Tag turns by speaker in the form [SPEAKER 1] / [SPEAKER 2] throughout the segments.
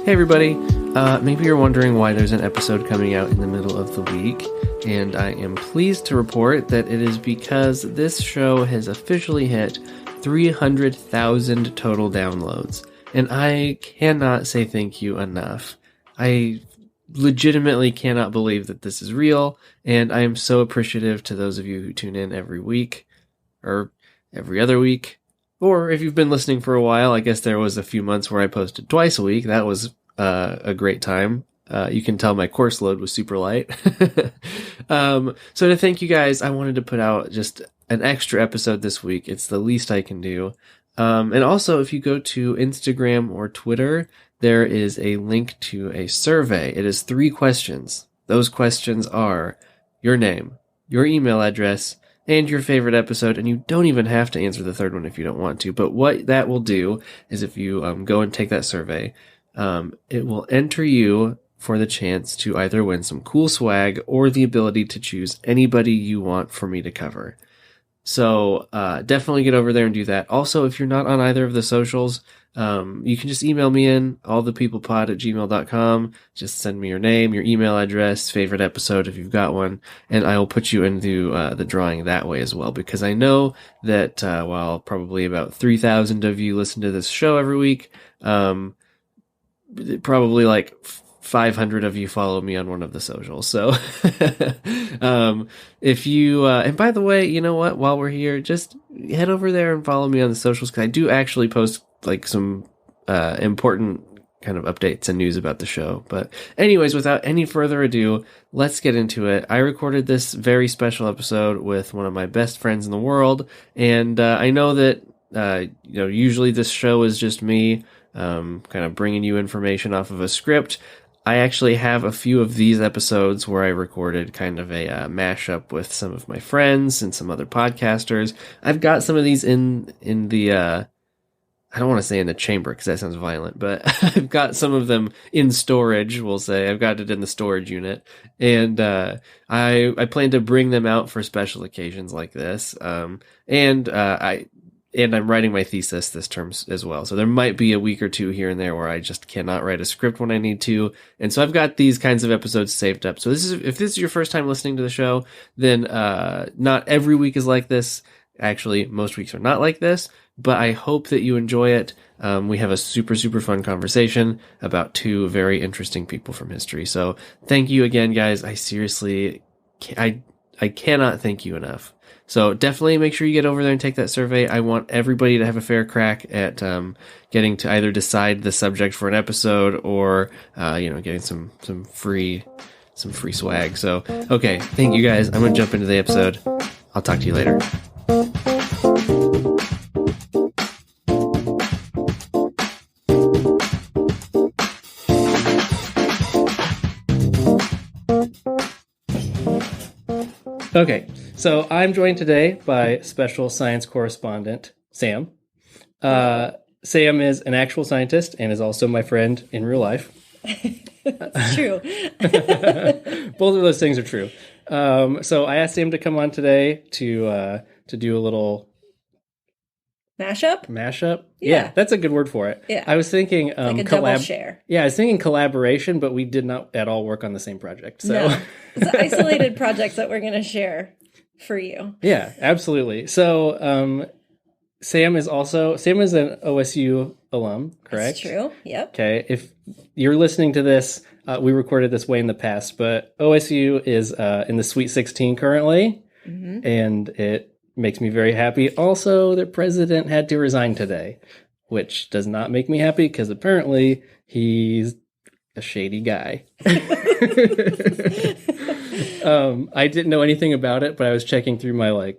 [SPEAKER 1] Hey everybody, maybe you're wondering why there's an episode coming out in the middle of the week, and I am pleased to report that it is because this show has officially hit 300,000 total downloads, and I cannot say thank you enough. I legitimately cannot believe that this is real, and I am so appreciative to those of you who tune in every week, or every other week. Or if you've been listening for a while, I guess there was a few months where I posted twice a week. That was a great time. You can tell my course load was super light. So to thank you guys, I wanted to put out just an extra episode this week. It's the least I can do. And also, if you go to Instagram or Twitter, there is a link to a survey. It is 3 questions. Those questions are your name, your email address, and your favorite episode, and you don't even have to answer the third one if you don't want to. But what that will do is if you go and take that survey, it will enter you for the chance to either win some cool swag or the ability to choose anybody you want for me to cover. So definitely get over there and do that. Also, if you're not on either of the socials, you can just email me in, allthepeoplepod@gmail.com. Just send me your name, your email address, favorite episode if you've got one, and I will put you into the drawing that way as well. Because I know that while probably about 3,000 of you listen to this show every week, probably like 500 of you follow me on one of the socials. So if you and by the way, you know what, while we're here, just head over there and follow me on the socials, because I do actually post like some important kind of updates and news about the show. But anyways, without any further ado, let's get into it. I recorded this very special episode with one of my best friends in the world, and I know that usually this show is just me kind of bringing you information off of a script. I actually have a few of these episodes where I recorded kind of a mashup with some of my friends and some other podcasters. I've got some of these in the, I don't want to say in the chamber because that sounds violent, but I've got some of them in storage, we'll say. I've got it in the storage unit. And I plan to bring them out for special occasions like this. And I'm writing my thesis this term as well. So there might be a week or two here and there where I just cannot write a script when I need to. And so I've got these kinds of episodes saved up. So if this is your first time listening to the show, then not every week is like this. Actually, most weeks are not like this, but I hope that you enjoy it. We have a super, super fun conversation about 2 very interesting people from history. So thank you again, guys. I seriously, I cannot thank you enough. So definitely make sure you get over there and take that survey. I want everybody to have a fair crack at getting to either decide the subject for an episode or getting some free swag. So okay, thank you guys. I'm gonna jump into the episode. I'll talk to you later. Okay, so I'm joined today by special science correspondent, Sam. Sam is an actual scientist and is also my friend in real life.
[SPEAKER 2] It's true.
[SPEAKER 1] Both of those things are true. So I asked Sam to come on today to do a little...
[SPEAKER 2] Mashup?
[SPEAKER 1] Yeah, that's a good word for it.
[SPEAKER 2] Yeah.
[SPEAKER 1] I was thinking...
[SPEAKER 2] like a double share.
[SPEAKER 1] Yeah, I was thinking collaboration, but we did not at all work on the same project. So.
[SPEAKER 2] No, it's isolated projects that we're going to share for you.
[SPEAKER 1] Yeah, absolutely. So Sam is an OSU alum, correct?
[SPEAKER 2] That's true, yep.
[SPEAKER 1] Okay, if you're listening to this, we recorded this way in the past, but OSU is in the Sweet 16 currently, and it makes me very happy. Also, their president had to resign today, which does not make me happy because apparently he's a shady guy. I didn't know anything about it, but I was checking through my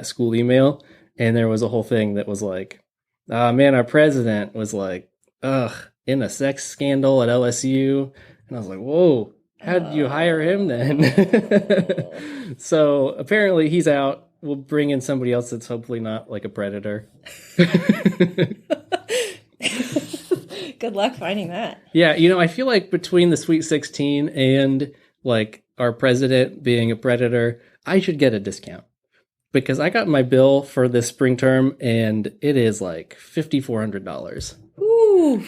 [SPEAKER 1] school email, and there was a whole thing that was like, man, our president was like, in a sex scandal at LSU. And I was like, whoa, how did you hire him then? So apparently he's out. We'll bring in somebody else that's hopefully not like a predator.
[SPEAKER 2] Good luck finding that.
[SPEAKER 1] Yeah, I feel like between the Sweet 16 and like our president being a predator, I should get a discount. Because I got my bill for this spring term and it is like $5,400.
[SPEAKER 2] Ooh.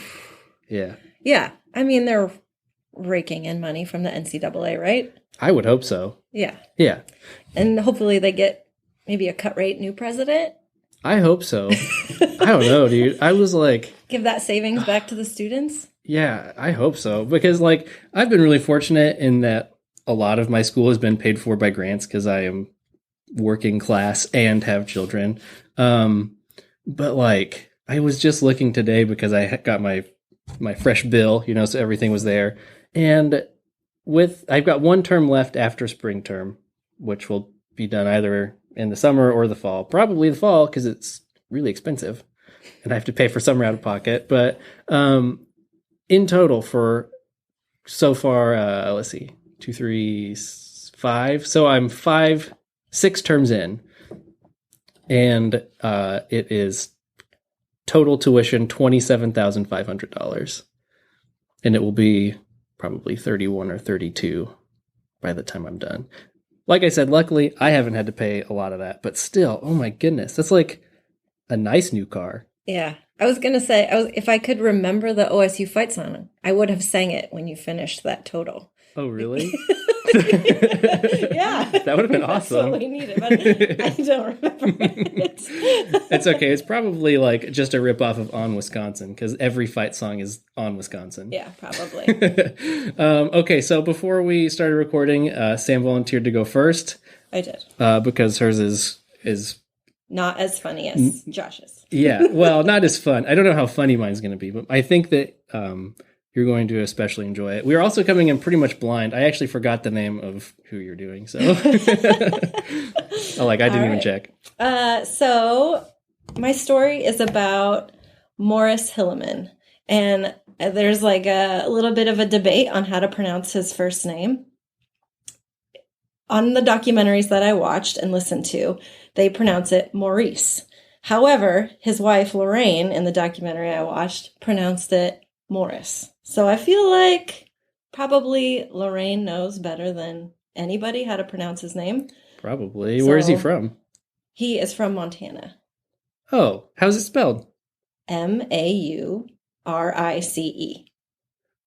[SPEAKER 1] Yeah.
[SPEAKER 2] Yeah. I mean, they're raking in money from the NCAA, right?
[SPEAKER 1] I would hope so.
[SPEAKER 2] Yeah.
[SPEAKER 1] Yeah.
[SPEAKER 2] And hopefully they get maybe a cut rate new president.
[SPEAKER 1] I hope so. I don't know, dude. I was like,
[SPEAKER 2] Give that savings back to the students.
[SPEAKER 1] yeah, I hope so. Because, like, I've been really fortunate in that a lot of my school has been paid for by grants because I am working class and have children. But, like, I was just looking today because I got my fresh bill, you know, so everything was there. And I've got one term left after spring term, which will be done either in the summer or the fall. Probably the fall because it's really expensive and I have to pay for summer out of pocket. But in total for so far, let's see, 2, 3, 5. So I'm 6 terms in, and it is total tuition $27,500, and it will be probably 31 or 32 by the time I'm done. Like I said, luckily I haven't had to pay a lot of that, but still, oh my goodness, that's like a nice new car.
[SPEAKER 2] Yeah. I was going to say, if I could remember the OSU fight song, I would have sang it when you finished that total.
[SPEAKER 1] Oh, really?
[SPEAKER 2] Yeah.
[SPEAKER 1] That would have been awesome.
[SPEAKER 2] That's what we needed, but I don't remember it.
[SPEAKER 1] It's okay. It's probably like just a ripoff of On Wisconsin because every fight song is On Wisconsin.
[SPEAKER 2] Yeah, probably.
[SPEAKER 1] Okay, so before we started recording, Sam volunteered to go first.
[SPEAKER 2] I did.
[SPEAKER 1] Because hers is
[SPEAKER 2] not as funny as Josh's.
[SPEAKER 1] Yeah, well, not as fun. I don't know how funny mine's going to be, but I think that you're going to especially enjoy it. We are also coming in pretty much blind. I actually forgot the name of who you're doing, so I didn't even check.
[SPEAKER 2] So my story is about Morris Hilleman, and there's like a little bit of a debate on how to pronounce his first name. On the documentaries that I watched and listened to, they pronounce it Maurice. However, his wife Lorraine in the documentary I watched pronounced it Morris. So I feel like probably Lorraine knows better than anybody how to pronounce his name.
[SPEAKER 1] Probably. Where is he from?
[SPEAKER 2] He is from Montana.
[SPEAKER 1] Oh, how's it spelled?
[SPEAKER 2] Maurice.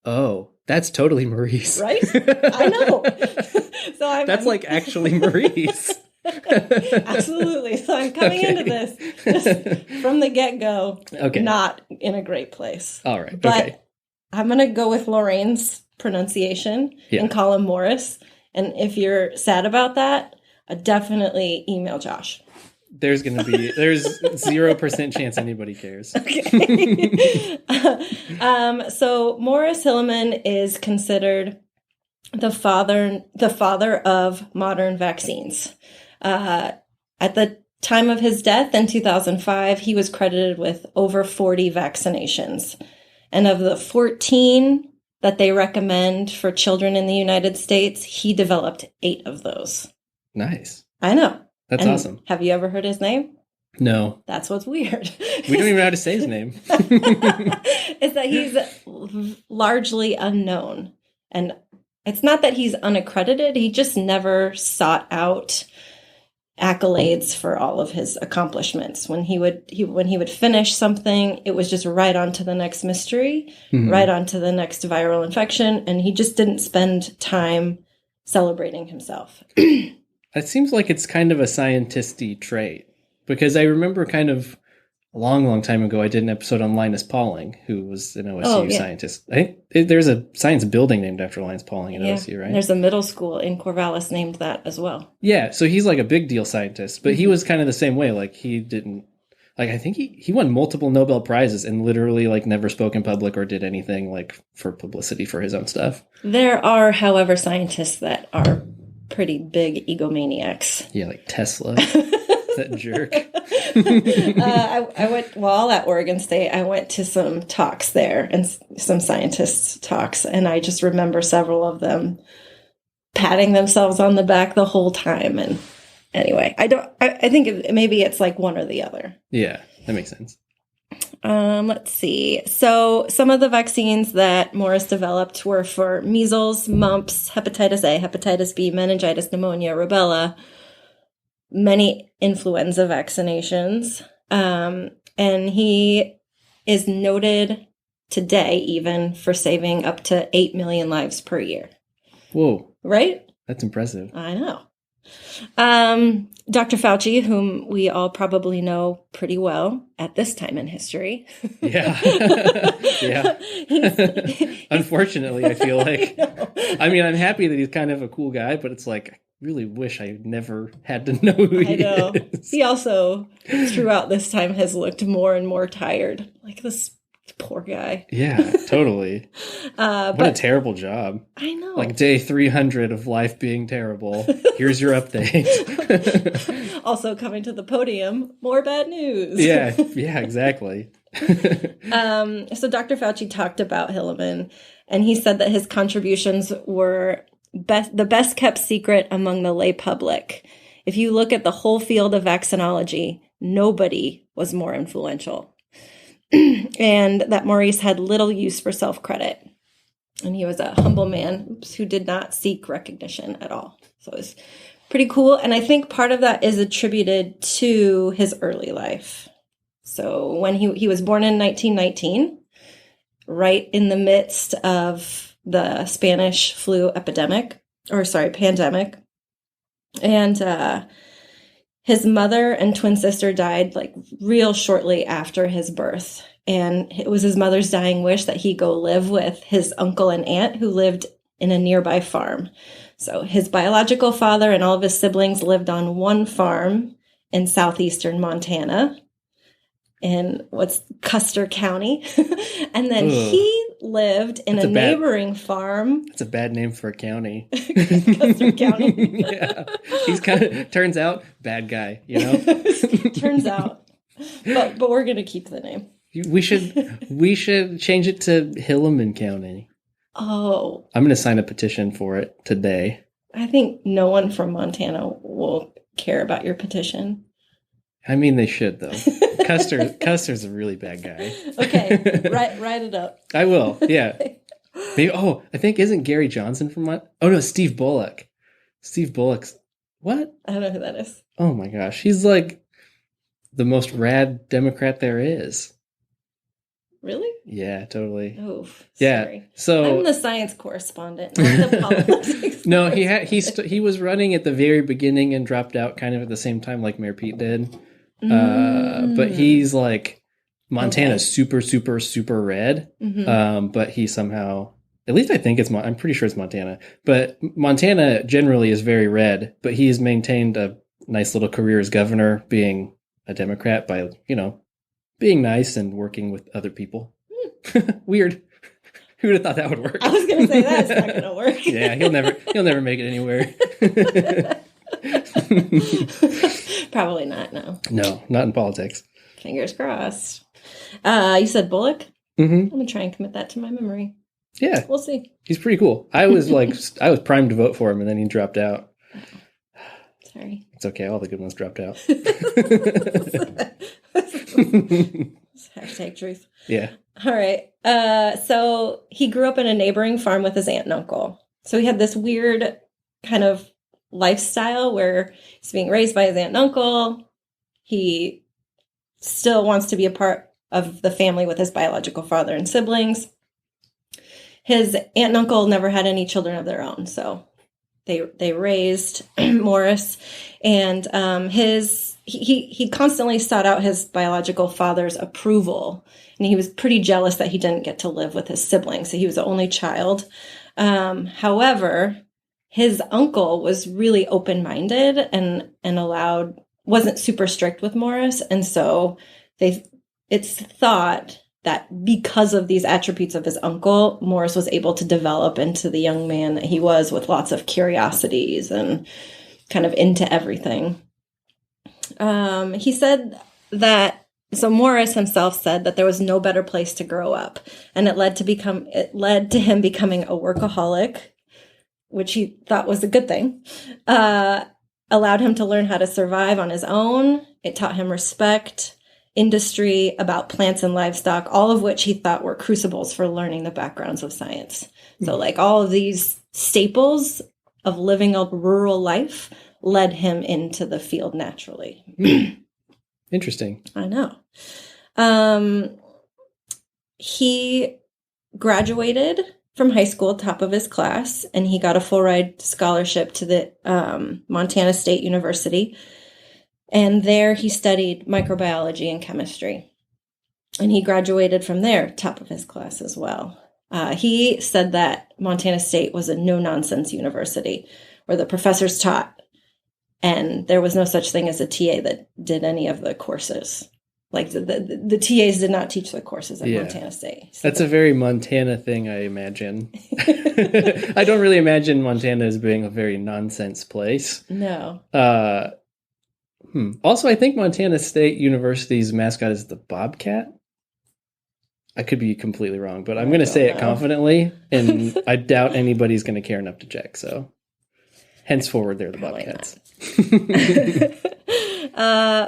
[SPEAKER 1] Oh, that's totally Maurice.
[SPEAKER 2] Right? I know.
[SPEAKER 1] That's like actually Maurice.
[SPEAKER 2] Absolutely. So I'm coming into this just from the get-go, not in a great place.
[SPEAKER 1] All right.
[SPEAKER 2] But I'm going to go with Lorraine's pronunciation and call him Morris. And if you're sad about that, definitely email Josh.
[SPEAKER 1] There's 0% chance anybody cares.
[SPEAKER 2] Okay. So Morris Hilleman is considered the father of modern vaccines. At the time of his death in 2005, he was credited with over 40 vaccinations. And of the 14 that they recommend for children in the United States, he developed 8 of those.
[SPEAKER 1] Nice.
[SPEAKER 2] I know.
[SPEAKER 1] That's awesome.
[SPEAKER 2] Have you ever heard his name?
[SPEAKER 1] No.
[SPEAKER 2] That's what's weird.
[SPEAKER 1] We don't even know how to say his name.
[SPEAKER 2] It's that he's largely unknown. And it's not that he's unaccredited. He just never sought out accolades for all of his accomplishments. When he would finish something, it was just right on to the next mystery, right on to the next viral infection, and he just didn't spend time celebrating himself.
[SPEAKER 1] It seems like it's kind of a scientist-y trait, because I remember kind of a long, long time ago, I did an episode on Linus Pauling, who was an OSU scientist. I think there's a science building named after Linus Pauling at OSU, right?
[SPEAKER 2] There's a middle school in Corvallis named that as well.
[SPEAKER 1] Yeah, so he's like a big deal scientist, but he was kind of the same way. Like he didn't, like I think he won multiple Nobel Prizes and literally like never spoke in public or did anything like for publicity for his own stuff.
[SPEAKER 2] There are, however, scientists that are pretty big egomaniacs.
[SPEAKER 1] Yeah, like Tesla. That jerk.
[SPEAKER 2] I went, while at Oregon State, I went to some talks there and some scientists' talks, and I just remember several of them patting themselves on the back the whole time. And anyway, I think maybe it's like one or the other.
[SPEAKER 1] Yeah, that makes sense.
[SPEAKER 2] Let's see. So some of the vaccines that Morris developed were for measles, mumps, hepatitis A, hepatitis B, meningitis, pneumonia, rubella, many influenza vaccinations. And he is noted today, even for saving up to 8 million lives per year.
[SPEAKER 1] Whoa.
[SPEAKER 2] Right?
[SPEAKER 1] That's impressive.
[SPEAKER 2] I know. Dr. Fauci, whom we all probably know pretty well at this time in history.
[SPEAKER 1] Yeah. Yeah. Unfortunately, I feel like. I mean, I'm happy that he's kind of a cool guy, but it's like, I really wish I never had to know who he is.
[SPEAKER 2] He also, throughout this time, has looked more and more tired. Like this poor guy.
[SPEAKER 1] Yeah, totally. What a terrible job.
[SPEAKER 2] I know.
[SPEAKER 1] Like day 300 of life being terrible. Here's your update.
[SPEAKER 2] Also coming to the podium, more bad news.
[SPEAKER 1] Yeah, exactly.
[SPEAKER 2] So Dr. Fauci talked about Hilleman, and he said that his contributions were the best kept secret among the lay public. If you look at the whole field of vaccinology, nobody was more influential. And that Maurice had little use for self-credit. And he was a humble man who did not seek recognition at all. So it was pretty cool. And I think part of that is attributed to his early life. So when he was born in 1919, right in the midst of the Spanish flu pandemic. And his mother and twin sister died like real shortly after his birth. And it was his mother's dying wish that he go live with his uncle and aunt who lived in a nearby farm. So his biological father and all of his siblings lived on one farm in southeastern Montana in what's Custer County. And then he lived in a neighboring farm.
[SPEAKER 1] That's a bad name for a county.
[SPEAKER 2] Custer County.
[SPEAKER 1] Yeah. He's turns out, bad guy, you know?
[SPEAKER 2] Turns out. But we're going to keep the name.
[SPEAKER 1] We should change it to Hilleman County.
[SPEAKER 2] Oh.
[SPEAKER 1] I'm going to sign a petition for it today.
[SPEAKER 2] I think no one from Montana will care about your petition.
[SPEAKER 1] I mean, they should, though. Custer's a really bad guy.
[SPEAKER 2] Okay, write it up.
[SPEAKER 1] I will, yeah. Maybe, I think, isn't Gary Johnson from Steve Bullock. Steve Bullock's, what?
[SPEAKER 2] I don't know who that is.
[SPEAKER 1] Oh my gosh, he's like the most rad Democrat there is.
[SPEAKER 2] Really?
[SPEAKER 1] Yeah, totally.
[SPEAKER 2] Oh,
[SPEAKER 1] yeah.
[SPEAKER 2] Sorry.
[SPEAKER 1] So
[SPEAKER 2] I'm the science correspondent, not the politics.
[SPEAKER 1] No, he was running at the very beginning and dropped out kind of at the same time, like Mayor Pete did. But he's like Montana's super, super, super red. Mm-hmm. But he somehow, at least I think I'm pretty sure it's Montana. But Montana generally is very red. But he's maintained a nice little career as governor, being a Democrat by being nice and working with other people. Weird. Who would have thought that would work?
[SPEAKER 2] I was going to say that's not going to work.
[SPEAKER 1] Yeah, he'll never make it anywhere.
[SPEAKER 2] Probably not. No.
[SPEAKER 1] No, not in politics.
[SPEAKER 2] Fingers crossed. You said Bullock?
[SPEAKER 1] Mm-hmm.
[SPEAKER 2] I'm going to try and commit that to my memory.
[SPEAKER 1] Yeah.
[SPEAKER 2] We'll see.
[SPEAKER 1] He's pretty cool. I was primed to vote for him, and then he dropped out.
[SPEAKER 2] Sorry.
[SPEAKER 1] It's okay. All the good ones dropped out.
[SPEAKER 2] Hashtag truth.
[SPEAKER 1] Yeah.
[SPEAKER 2] All right. So he grew up in a neighboring farm with his aunt and uncle. So he had this weird kind of lifestyle where he's being raised by his aunt and uncle. He still wants to be a part of the family with his biological father and siblings. His aunt and uncle never had any children of their own, so they raised Morris, and he constantly sought out his biological father's approval, and he was pretty jealous that he didn't get to live with his siblings. So he was the only child. However, his uncle was really open-minded and wasn't super strict with Morris, and so it's thought that because of these attributes of his uncle, Morris was able to develop into the young man that he was, with lots of curiosities and kind of into everything. He said that, so Morris himself said that there was no better place to grow up, and it led to him becoming a workaholic, which he thought was a good thing. Allowed him to learn how to survive on his own. It taught him respect, industry, about plants and livestock, all of which he thought were crucibles for learning the backgrounds of science. So like all of these staples of living a rural life led him into the field naturally.
[SPEAKER 1] Interesting.
[SPEAKER 2] I know. He graduated from high school, top of his class, and he got a full ride scholarship to the Montana State University. And there he studied microbiology and chemistry. And he graduated from there, top of his class as well. He said that Montana State was a no-nonsense university where the professors taught, and there was no such thing as a TA that did any of the courses. Like the TAs did not teach the courses at Montana State. So
[SPEAKER 1] that's a very Montana thing, I imagine. I don't really imagine Montana as being a very nonsense place.
[SPEAKER 2] No.
[SPEAKER 1] Also, I think Montana State University's mascot is the Bobcat. I could be completely wrong, but I'm going to say it confidently, and I doubt anybody's going to care enough to check. So, henceforward, they're the Bobcats.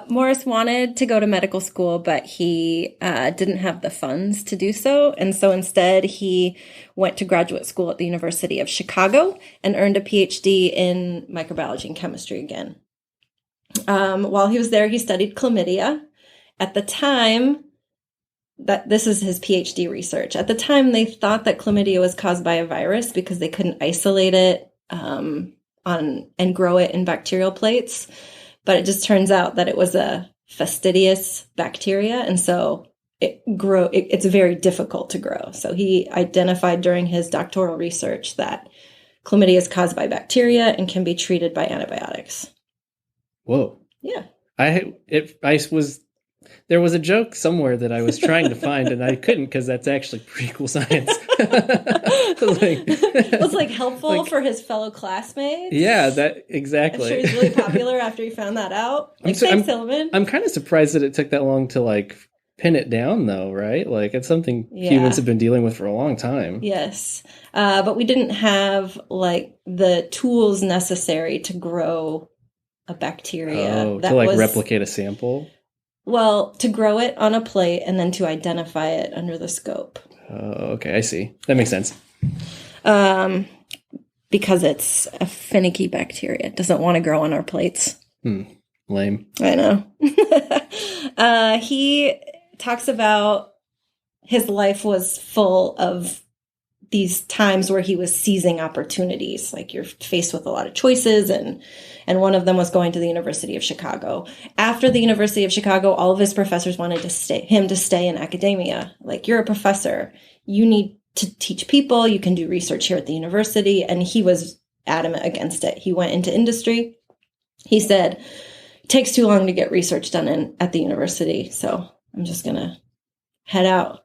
[SPEAKER 2] Morris wanted to go to medical school, but he didn't have the funds to do so. And so instead, he went to graduate school at the University of Chicago and earned a PhD in microbiology and chemistry again. While he was there, he studied chlamydia. At the time, this is his PhD research. At the time, they thought that chlamydia was caused by a virus because they couldn't isolate it and grow it in bacterial plates. But it just turns out that it was a fastidious bacteria, and so it's very difficult to grow. So he identified during his doctoral research that chlamydia is caused by bacteria and can be treated by antibiotics.
[SPEAKER 1] Whoa.
[SPEAKER 2] Yeah.
[SPEAKER 1] There was a joke somewhere that I was trying to find, and I couldn't because that's actually pretty cool science.
[SPEAKER 2] It was like helpful for his fellow classmates.
[SPEAKER 1] Yeah, that exactly.
[SPEAKER 2] I'm sure he's really popular after he found that out. Thanks, Hillman.
[SPEAKER 1] I'm kind of surprised that it took that long to like pin it down, though, right? Like it's something humans have been dealing with for a long time.
[SPEAKER 2] Yes, but we didn't have like the tools necessary to grow a bacteria
[SPEAKER 1] to like replicate a sample.
[SPEAKER 2] Well, to grow it on a plate and then to identify it under the scope.
[SPEAKER 1] Okay, I see. That makes sense.
[SPEAKER 2] Because it's a finicky bacteria. It doesn't want to grow on our plates.
[SPEAKER 1] Lame.
[SPEAKER 2] I know. He talks about his life was full of these times where he was seizing opportunities. Like you're faced with a lot of choices, and one of them was going to the University of Chicago. After the University of Chicago, all of his professors wanted him to stay in academia. Like, you're a professor. You need to teach people. You can do research here at the university. And he was adamant against it. He went into industry. He said, it takes too long to get research done at the university, so I'm just going to head out.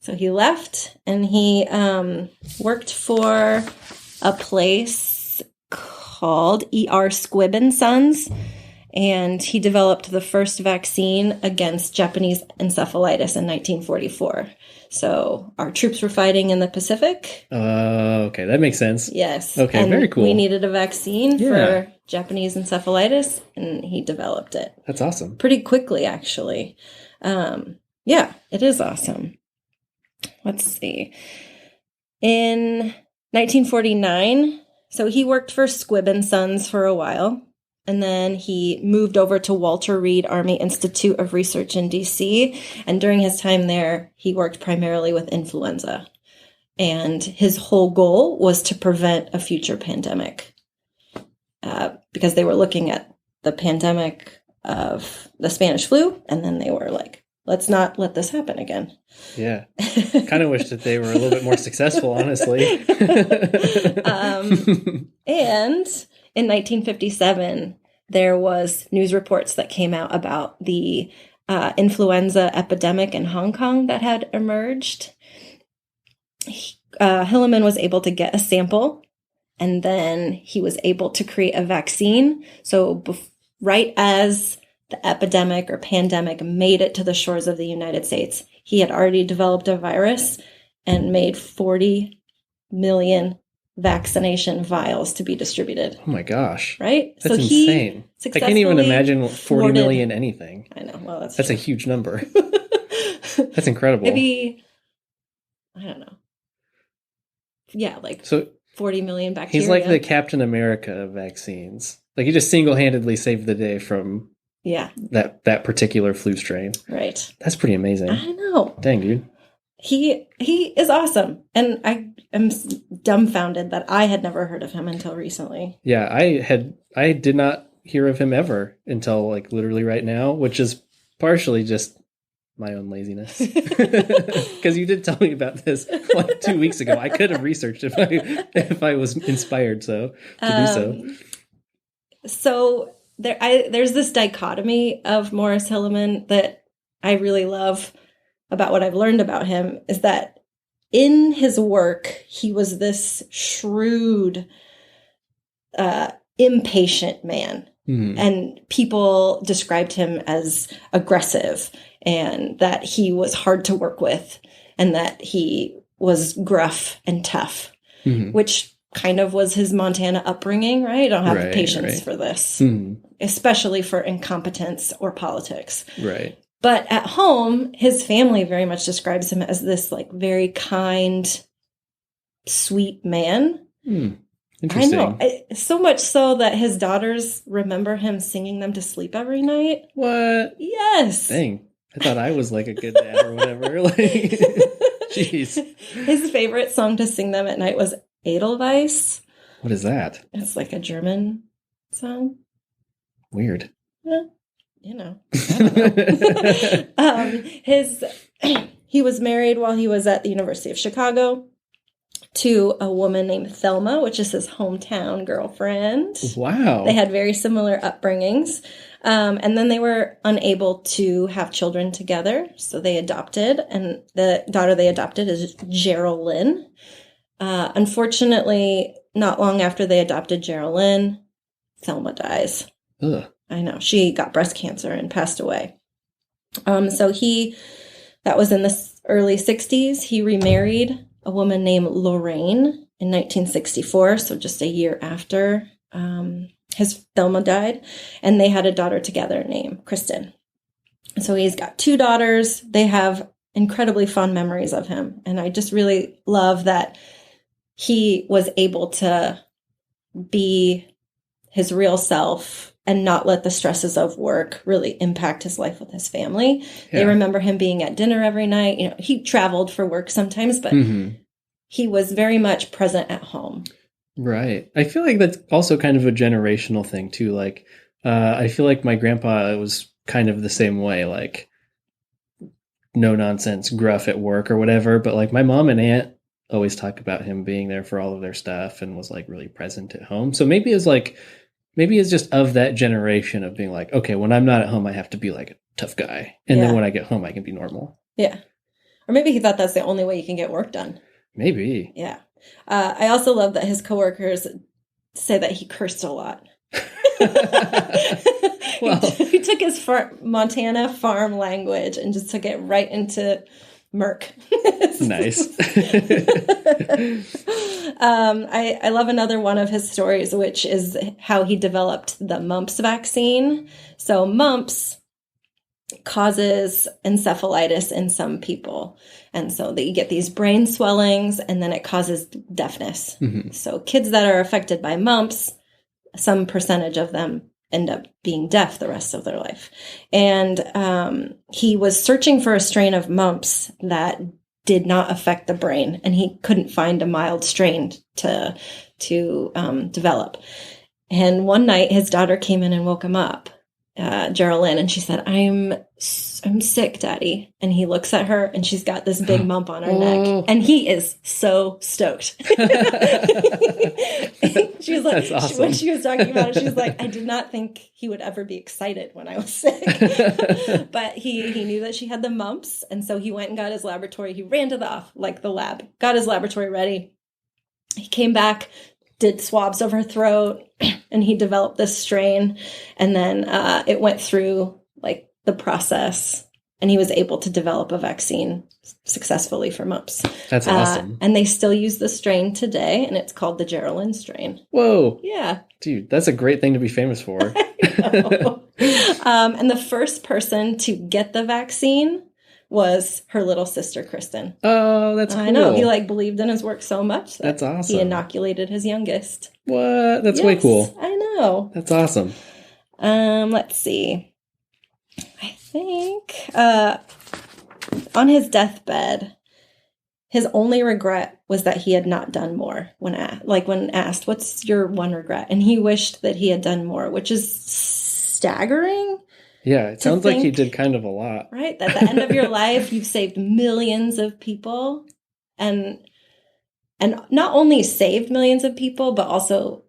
[SPEAKER 2] So he left, and he worked for a place called E.R. Squibb & Sons, and he developed the first vaccine against Japanese encephalitis in 1944. So our troops were fighting in the Pacific.
[SPEAKER 1] Okay, that makes sense.
[SPEAKER 2] Yes.
[SPEAKER 1] Okay,
[SPEAKER 2] and
[SPEAKER 1] very cool.
[SPEAKER 2] We needed a vaccine for Japanese encephalitis, and he developed it.
[SPEAKER 1] That's awesome.
[SPEAKER 2] Pretty quickly, actually. Yeah, it is awesome. Let's see. In 1949, so he worked for Squibb & Sons for a while, and then he moved over to Walter Reed Army Institute of Research in D.C., and during his time there, he worked primarily with influenza. And his whole goal was to prevent a future pandemic, because they were looking at the pandemic of the Spanish flu, and then they were like, let's not let this happen again.
[SPEAKER 1] Yeah. Kind of wish that they were a little bit more successful, honestly.
[SPEAKER 2] And in 1957, there was news reports that came out about the influenza epidemic in Hong Kong that had emerged. Hilleman was able to get a sample, and then he was able to create a vaccine. So right as the epidemic or pandemic made it to the shores of the United States, he had already developed a virus and made 40 million vaccination vials to be distributed.
[SPEAKER 1] Oh my gosh.
[SPEAKER 2] Right?
[SPEAKER 1] That's insane. I can't even imagine 40 million anything.
[SPEAKER 2] I know. Well,
[SPEAKER 1] that's a huge number. That's incredible.
[SPEAKER 2] Maybe, I don't know. Yeah, like 40 million bacteria.
[SPEAKER 1] He's like the Captain America of vaccines. Like, he just single-handedly saved the day from that particular flu strain.
[SPEAKER 2] Right.
[SPEAKER 1] That's pretty amazing.
[SPEAKER 2] I know.
[SPEAKER 1] Dang, dude.
[SPEAKER 2] He is awesome. And I am dumbfounded that I had never heard of him until recently.
[SPEAKER 1] Yeah, I did not hear of him ever until like literally right now, which is partially just my own laziness. Because you did tell me about this like 2 weeks ago. I could have researched if I was inspired to do so.
[SPEAKER 2] So there's this dichotomy of Morris Hilleman that I really love about what I've learned about him, is that in his work, he was this shrewd, impatient man. Mm-hmm. And people described him as aggressive, and that he was hard to work with, and that he was gruff and tough, mm-hmm. which kind of was his Montana upbringing, right? I don't have the patience for this, especially for incompetence or politics.
[SPEAKER 1] Right.
[SPEAKER 2] But at home, his family very much describes him as this like very kind, sweet man.
[SPEAKER 1] Interesting.
[SPEAKER 2] I know. So much so that his daughters remember him singing them to sleep every night.
[SPEAKER 1] What?
[SPEAKER 2] Yes.
[SPEAKER 1] Dang. I thought I was like a good dad or whatever. Like, jeez.
[SPEAKER 2] His favorite song to sing them at night was Edelweiss.
[SPEAKER 1] What is that?
[SPEAKER 2] It's like a German song.
[SPEAKER 1] Weird.
[SPEAKER 2] Yeah. You know. I don't know. He was married while he was at the University of Chicago to a woman named Thelma, which is his hometown girlfriend.
[SPEAKER 1] Wow.
[SPEAKER 2] They had very similar upbringings. And then they were unable to have children together, so they adopted, and the daughter they adopted is Geraldine. Unfortunately, not long after they adopted Geraldine, Thelma dies.
[SPEAKER 1] Ugh.
[SPEAKER 2] I know. She got breast cancer and passed away. So that was in the early 60s. He remarried a woman named Lorraine in 1964, so just a year after his Thelma died, and they had a daughter together named Kristen. So he's got 2 daughters. They have incredibly fond memories of him, and I just really love that he was able to be his real self and not let the stresses of work really impact his life with his family. Yeah. They remember him being at dinner every night. You know, he traveled for work sometimes, but he was very much present at home.
[SPEAKER 1] Right. I feel like that's also kind of a generational thing too. Like, I feel like my grandpa was kind of the same way, like no nonsense, gruff at work or whatever. But like my mom and aunt always talk about him being there for all of their stuff and was like really present at home. So maybe it's just of that generation of being like, okay, when I'm not at home, I have to be like a tough guy. And then when I get home, I can be normal.
[SPEAKER 2] Yeah. Or maybe he thought that's the only way you can get work done.
[SPEAKER 1] Maybe.
[SPEAKER 2] Yeah. I also love that his coworkers say that he cursed a lot.
[SPEAKER 1] Well,
[SPEAKER 2] he took his Montana farm language and just took it right into Merc.
[SPEAKER 1] Nice.
[SPEAKER 2] I love another one of his stories, which is how he developed the mumps vaccine. So mumps causes encephalitis in some people. And so you get these brain swellings, and then it causes deafness. Mm-hmm. So kids that are affected by mumps, some percentage of them end up being deaf the rest of their life. And he was searching for a strain of mumps that did not affect the brain, and he couldn't find a mild strain to develop. And one night his daughter came in and woke him up, Geraldine, and she said, I'm sick, Daddy. And he looks at her, and she's got this big mump on her neck, and he is so stoked. She was like,
[SPEAKER 1] awesome.
[SPEAKER 2] When she was talking about it, she was like, I did not think he would ever be excited when I was sick. But he knew that she had the mumps, and so he went and got his laboratory. He ran to the lab, got his laboratory ready. He came back, did swabs of her throat, and he developed this strain. And then it went through like the process, and he was able to develop a vaccine successfully for mumps.
[SPEAKER 1] That's awesome.
[SPEAKER 2] And they still use the strain today, and it's called the Geraldine strain.
[SPEAKER 1] Whoa.
[SPEAKER 2] Yeah.
[SPEAKER 1] Dude, that's a great thing to be famous for.
[SPEAKER 2] And the first person to get the vaccine was her little sister, Kristen.
[SPEAKER 1] Oh, that's cool.
[SPEAKER 2] I know. He believed in his work so much.
[SPEAKER 1] That's awesome.
[SPEAKER 2] He inoculated his youngest.
[SPEAKER 1] What? That's way cool.
[SPEAKER 2] I know.
[SPEAKER 1] That's awesome.
[SPEAKER 2] Let's see. I think on his deathbed, his only regret was that he had not done more when asked, what's your one regret? And he wished that he had done more, which is staggering.
[SPEAKER 1] Yeah, it sounds like he did kind of a lot.
[SPEAKER 2] Right? At the end of your life, you've saved millions of people, and not only saved millions of people, but also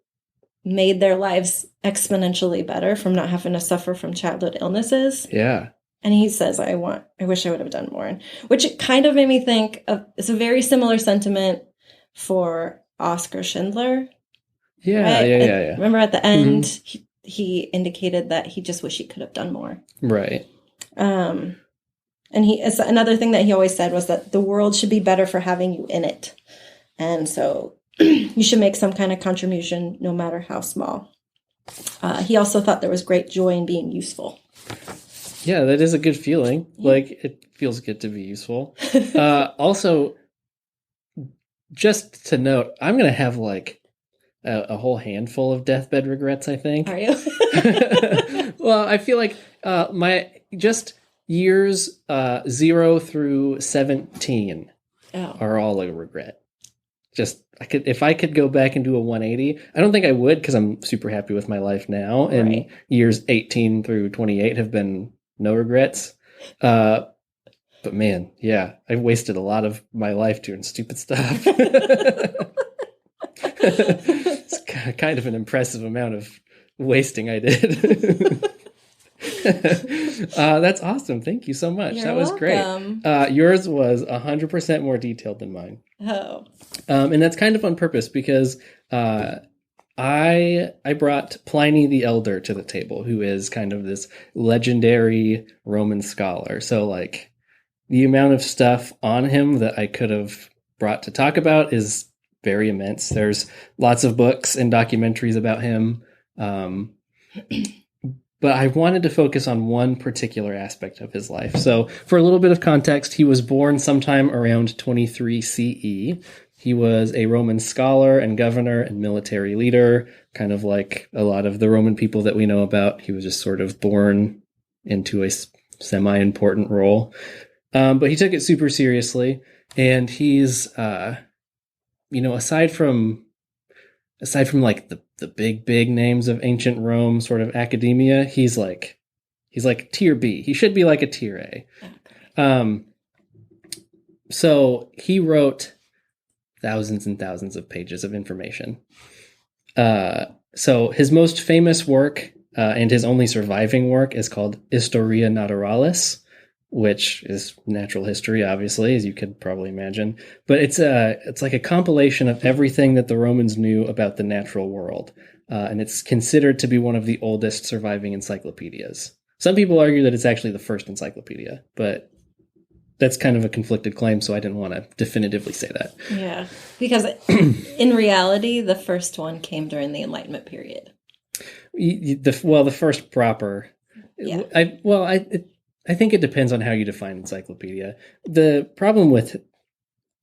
[SPEAKER 2] made their lives exponentially better from not having to suffer from childhood illnesses.
[SPEAKER 1] Yeah.
[SPEAKER 2] And he says, I wish I would have done more. Which kind of made me think of, it's a very similar sentiment for Oskar Schindler.
[SPEAKER 1] Yeah, right? Yeah.
[SPEAKER 2] Remember at the end, he indicated that he just wished he could have done more.
[SPEAKER 1] Right.
[SPEAKER 2] And it's another thing that he always said was that the world should be better for having you in it. And so you should make some kind of contribution, no matter how small. He also thought there was great joy in being useful.
[SPEAKER 1] Yeah, that is a good feeling. Yeah. Like, it feels good to be useful. Also, just to note, I'm going to have like a whole handful of deathbed regrets, I think.
[SPEAKER 2] Are you?
[SPEAKER 1] Well, I feel like my just years 0 through 17 are all a regret. Just if I could go back and do a 180, I don't think I would, because I'm super happy with my life now. And years 18 through 28 have been no regrets. But man, yeah, I wasted a lot of my life doing stupid stuff. It's kind of an impressive amount of wasting I did. That's awesome. Thank you so much.
[SPEAKER 2] You're
[SPEAKER 1] that was
[SPEAKER 2] welcome.
[SPEAKER 1] Great. Yours was 100% more detailed than mine.
[SPEAKER 2] Oh.
[SPEAKER 1] And that's kind of on purpose because I brought Pliny the Elder to the table, who is kind of this legendary Roman scholar. So like the amount of stuff on him that I could have brought to talk about is very immense. There's lots of books and documentaries about him. But I wanted to focus on one particular aspect of his life. So for a little bit of context, he was born sometime around 23 CE. He was a Roman scholar and governor and military leader, kind of like a lot of the Roman people that we know about. He was just sort of born into a semi-important role. But he took it super seriously. And he's, aside from like the big names of ancient Rome sort of academia, he's like tier B. He should be like a tier A. Okay. So he wrote thousands and thousands of pages of information. So his most famous work and his only surviving work is called Historia Naturalis, which is natural history, obviously, as you could probably imagine. But it's like a compilation of everything that the Romans knew about the natural world. And it's considered to be one of the oldest surviving encyclopedias. Some people argue that it's actually the first encyclopedia, but that's kind of a conflicted claim, so I didn't want to definitively say that.
[SPEAKER 2] Yeah, because in reality, the first one came during the Enlightenment period.
[SPEAKER 1] The first proper.
[SPEAKER 2] Yeah.
[SPEAKER 1] I think it depends on how you define encyclopedia. The problem with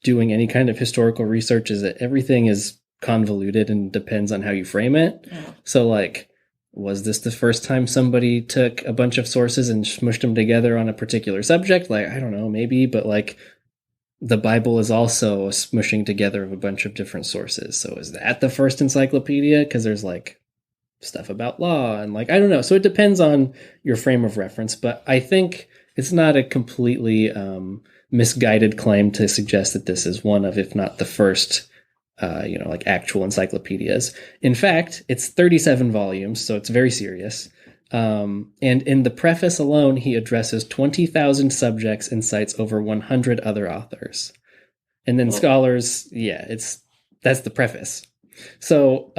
[SPEAKER 1] doing any kind of historical research is that everything is convoluted and depends on how you frame it. Oh. So, like, was this the first time somebody took a bunch of sources and smushed them together on a particular subject? Like, I don't know, maybe, but like the Bible is also a smushing together of a bunch of different sources. So is that the first encyclopedia? Because there's like stuff about law and like, I don't know. So it depends on your frame of reference, but I think it's not a completely misguided claim to suggest that this is one of, if not the first, like actual encyclopedias. In fact, it's 37 volumes, so it's very serious. And in the preface alone, he addresses 20,000 subjects and cites over 100 other authors. And then scholars, that's the preface. So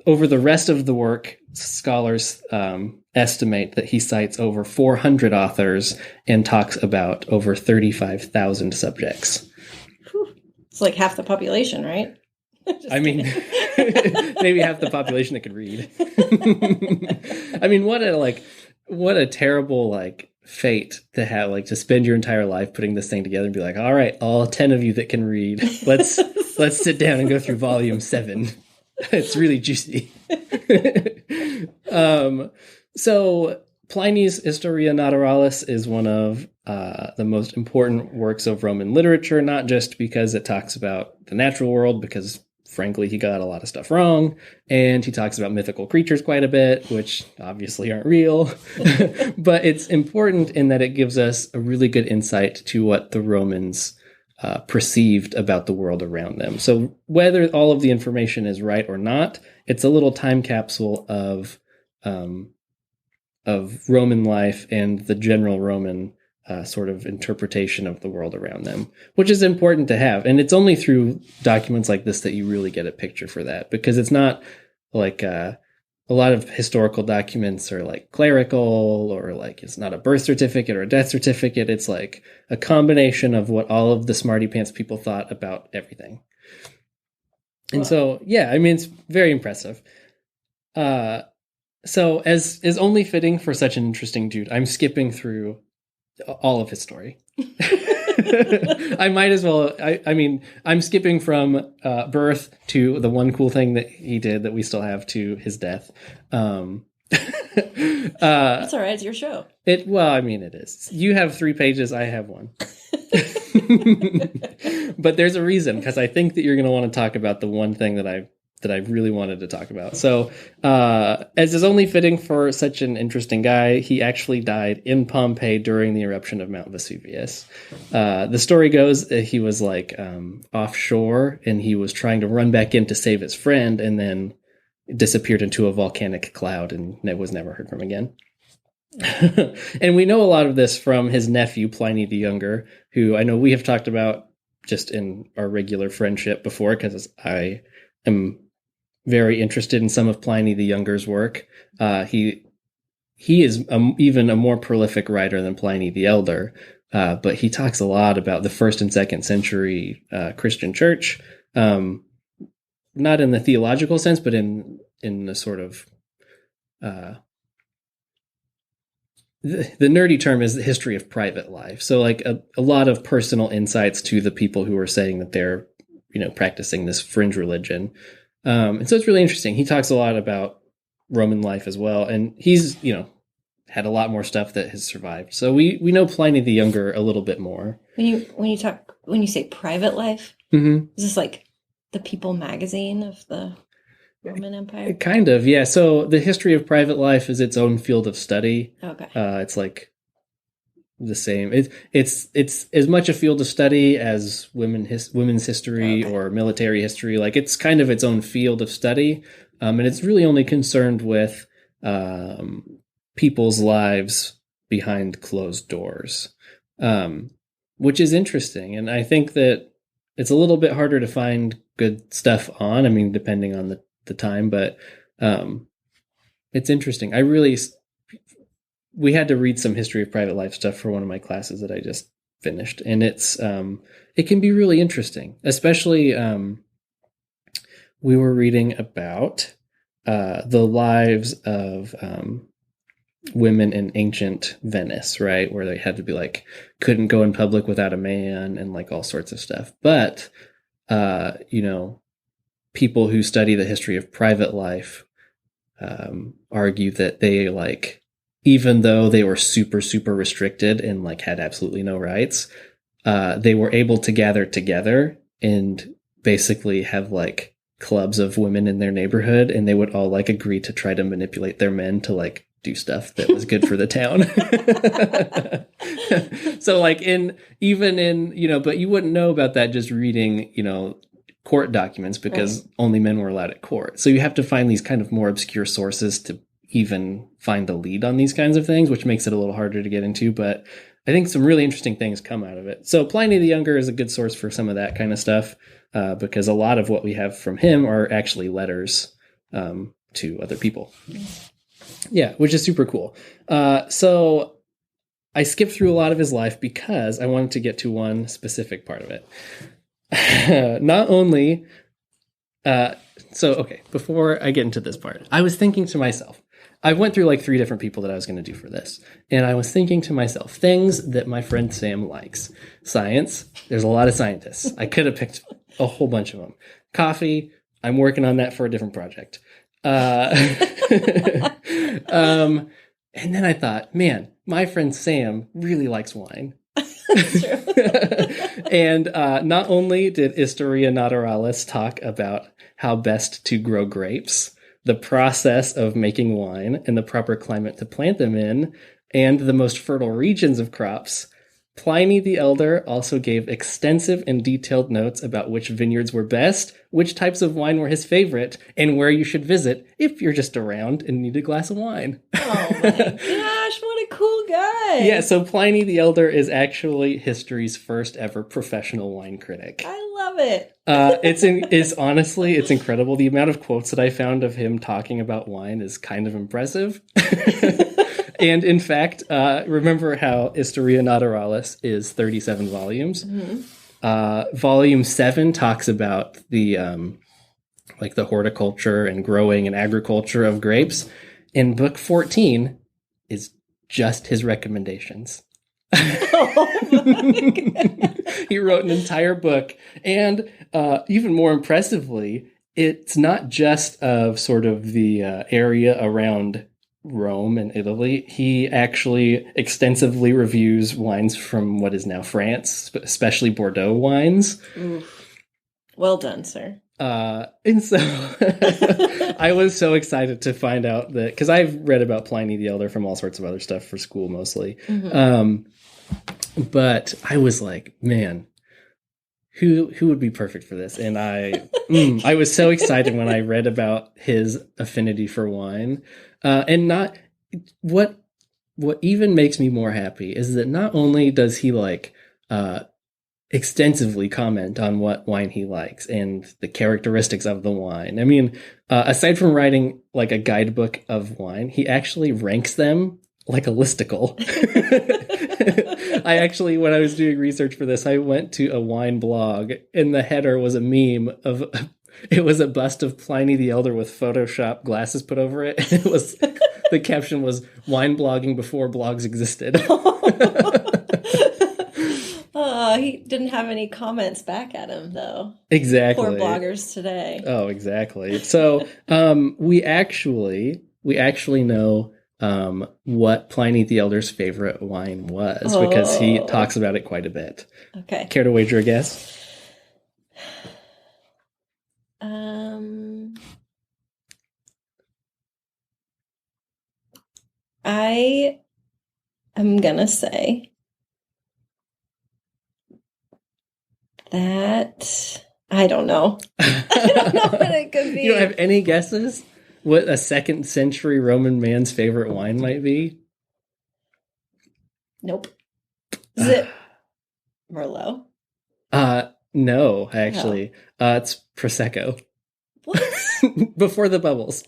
[SPEAKER 1] over the rest of the work, scholars estimate that he cites over 400 authors and talks about over 35,000 subjects.
[SPEAKER 2] It's like half the population, right?
[SPEAKER 1] I mean, maybe half the population that could read. I mean, what a terrible like fate to have, like, to spend your entire life putting this thing together and be like, all right, all 10 of you that can read, let's sit down and go through volume 7. It's really juicy. So Pliny's Historia Naturalis is one of the most important works of Roman literature, not just because it talks about the natural world, because frankly, he got a lot of stuff wrong. And he talks about mythical creatures quite a bit, which obviously aren't real. But it's important in that it gives us a really good insight to what the Romans perceived about the world around them. So whether all of the information is right or not, it's a little time capsule of Roman life and the general Roman sort of interpretation of the world around them, which is important to have. And it's only through documents like this that you really get a picture for that, because it's not like a lot of historical documents are like clerical, or like it's not a birth certificate or a death certificate. It's like a combination of what all of the smarty pants people thought about everything. And so, yeah, I mean, it's very impressive. So as is only fitting for such an interesting dude, I'm skipping through all of his story. I might as well. I mean, I'm skipping from birth to the one cool thing that he did that we still have to his death.
[SPEAKER 2] That's all right. It's your show.
[SPEAKER 1] Well, I mean, it is. You have 3 pages. I have 1. But there's a reason, because I think that you're going to want to talk about the one thing that I really wanted to talk about. So, as is only fitting for such an interesting guy, he actually died in Pompeii during the eruption of Mount Vesuvius. The story goes that he was like offshore, and he was trying to run back in to save his friend, and then disappeared into a volcanic cloud, and was never heard from again. And we know a lot of this from his nephew, Pliny the Younger, who I know we have talked about just in our regular friendship before, because I am very interested in some of Pliny the Younger's work. He is even a more prolific writer than Pliny the Elder, but he talks a lot about the 1st and 2nd century Christian church, not in the theological sense, but in the sort of the nerdy term is the history of private life. So like a lot of personal insights to the people who are saying that they're practicing this fringe religion. And so it's really interesting. He talks a lot about Roman life as well. And he's, had a lot more stuff that has survived. So we know Pliny the Younger a little bit more.
[SPEAKER 2] When you say private life,
[SPEAKER 1] mm-hmm.
[SPEAKER 2] Is this like the People magazine of the Roman Empire?
[SPEAKER 1] Kind of, yeah. So the history of private life is its own field of study.
[SPEAKER 2] Okay.
[SPEAKER 1] It's like the same. It's as much a field of study as women's history or military history. Like it's kind of its own field of study, and it's really only concerned with people's lives behind closed doors, which is interesting. And I think that it's a little bit harder to find good stuff on. I mean, depending on the time, but it's interesting. We had to read some history of private life stuff for one of my classes that I just finished. And it can be really interesting, especially we were reading about the lives of women in ancient Venice, right? Where they had to be like, couldn't go in public without a man and like all sorts of stuff. But, people who study the history of private life argue that they like, even though they were super, super restricted and like had absolutely no rights, they were able to gather together and basically have like clubs of women in their neighborhood, and they would all like agree to try to manipulate their men to like do stuff that was good for the town. So like but you wouldn't know about that just reading, court documents, because only men were allowed at court. So you have to find these kind of more obscure sources to even find the lead on these kinds of things, which makes it a little harder to get into. But I think some really interesting things come out of it. So Pliny the Younger is a good source for some of that kind of stuff, because a lot of what we have from him are actually letters to other people. Yeah, which is super cool. So I skipped through a lot of his life because I wanted to get to one specific part of it. Not only, before I get into this part, I was thinking to myself, I went through like 3 different people that I was going to do for this. And I was thinking to myself, things that my friend Sam likes. Science, there's a lot of scientists. I could have picked a whole bunch of them. Coffee, I'm working on that for a different project. And then I thought, man, my friend Sam really likes wine.
[SPEAKER 2] That's true.
[SPEAKER 1] And not only did Historia Naturalis talk about how best to grow grapes, the process of making wine, and the proper climate to plant them in, and the most fertile regions of crops, Pliny the Elder also gave extensive and detailed notes about which vineyards were best, which types of wine were his favorite, and where you should visit if you're just around and need a glass of wine.
[SPEAKER 2] Oh my gosh, what a cool guy.
[SPEAKER 1] Yeah, so Pliny the Elder is actually history's first ever professional wine critic.
[SPEAKER 2] I love it.
[SPEAKER 1] It's honestly, it's incredible. The amount of quotes that I found of him talking about wine is kind of impressive. And in fact, remember how Historia Naturalis is 37 volumes?
[SPEAKER 2] Mm-hmm.
[SPEAKER 1] Volume 7 talks about the like the horticulture and growing and agriculture of grapes. And book 14 is just his recommendations.
[SPEAKER 2] Oh my God.
[SPEAKER 1] He wrote an entire book. And even more impressively, it's not just of sort of the area around Rome and Italy. He actually extensively reviews wines from what is now France, especially Bordeaux wines.
[SPEAKER 2] Oof. Well done, sir.
[SPEAKER 1] And so I was so excited to find out that, because I've read about Pliny the Elder from all sorts of other stuff for school mostly. Mm-hmm. But I was like, man, who would be perfect for this? And I was so excited when I read about his affinity for wine. And not what even makes me more happy is that not only does he extensively comment on what wine he likes and the characteristics of the wine. I mean, aside from writing like a guidebook of wine, he actually ranks them like a listicle. I actually, when I was doing research for this, I went to a wine blog, and the header was a meme of, it was a bust of Pliny the Elder with Photoshop glasses put over it. And it was, the caption was wine blogging before blogs existed.
[SPEAKER 2] He didn't have any comments back at him, though.
[SPEAKER 1] Exactly.
[SPEAKER 2] Poor bloggers today.
[SPEAKER 1] Oh, exactly. So we actually know what Pliny the Elder's favorite wine was, because he talks about it quite a bit.
[SPEAKER 2] Okay.
[SPEAKER 1] Care to wager a guess?
[SPEAKER 2] I am gonna say that I don't know. I don't know what it could be.
[SPEAKER 1] You don't have any guesses what a 2nd century Roman man's favorite wine might be?
[SPEAKER 2] Nope. Is it Merlot?
[SPEAKER 1] No, actually. It's Prosecco.
[SPEAKER 2] What?
[SPEAKER 1] Before the bubbles.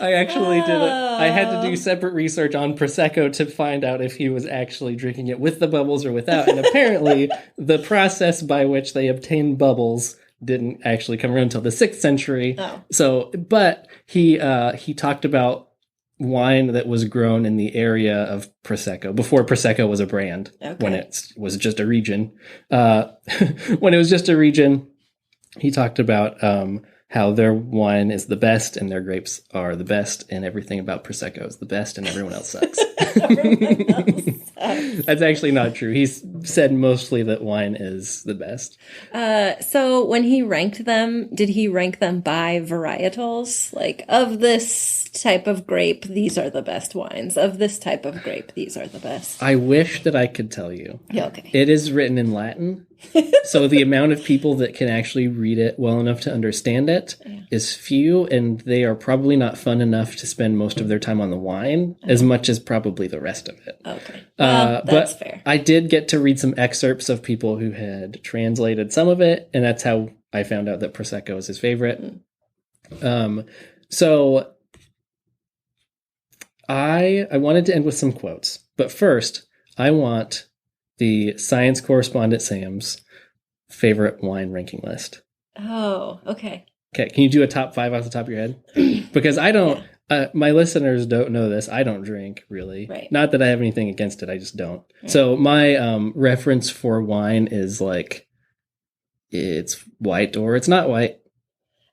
[SPEAKER 1] I actually did it. I had to do separate research on Prosecco to find out if he was actually drinking it with the bubbles or without. And apparently, the process by which they obtained bubbles didn't actually come around until the 6th century.
[SPEAKER 2] Oh.
[SPEAKER 1] So, but he talked about wine that was grown in the area of Prosecco before Prosecco was a brand. Okay. When it was just a region. When it was just a region, he talked about how their wine is the best and their grapes are the best, and everything about Prosecco is the best and everyone else sucks.
[SPEAKER 2] Everyone else sucks.
[SPEAKER 1] That's actually not true. He said mostly that wine is the best.
[SPEAKER 2] So when he ranked them, did he rank them by varietals? Like, of this type of grape, these are the best wines. Of this type of grape, these are the best.
[SPEAKER 1] I wish that I could tell you.
[SPEAKER 2] Yeah, okay.
[SPEAKER 1] It is written in Latin. So the amount of people that can actually read it well enough to understand it is few, and they are probably not fun enough to spend most of their time on the wine as much as probably the rest of it.
[SPEAKER 2] Okay. Well, that's fair.
[SPEAKER 1] I did get to read some excerpts of people who had translated some of it, and that's how I found out that Prosecco is his favorite. So I wanted to end with some quotes, but first I want the science correspondent Sam's favorite wine ranking list.
[SPEAKER 2] Oh, okay.
[SPEAKER 1] Okay, can you do a top 5 off the top of your head? Because I don't, my listeners don't know this. I don't drink, really.
[SPEAKER 2] Right.
[SPEAKER 1] Not that I have anything against it, I just don't. Right. So my reference for wine is like, it's white or it's not white.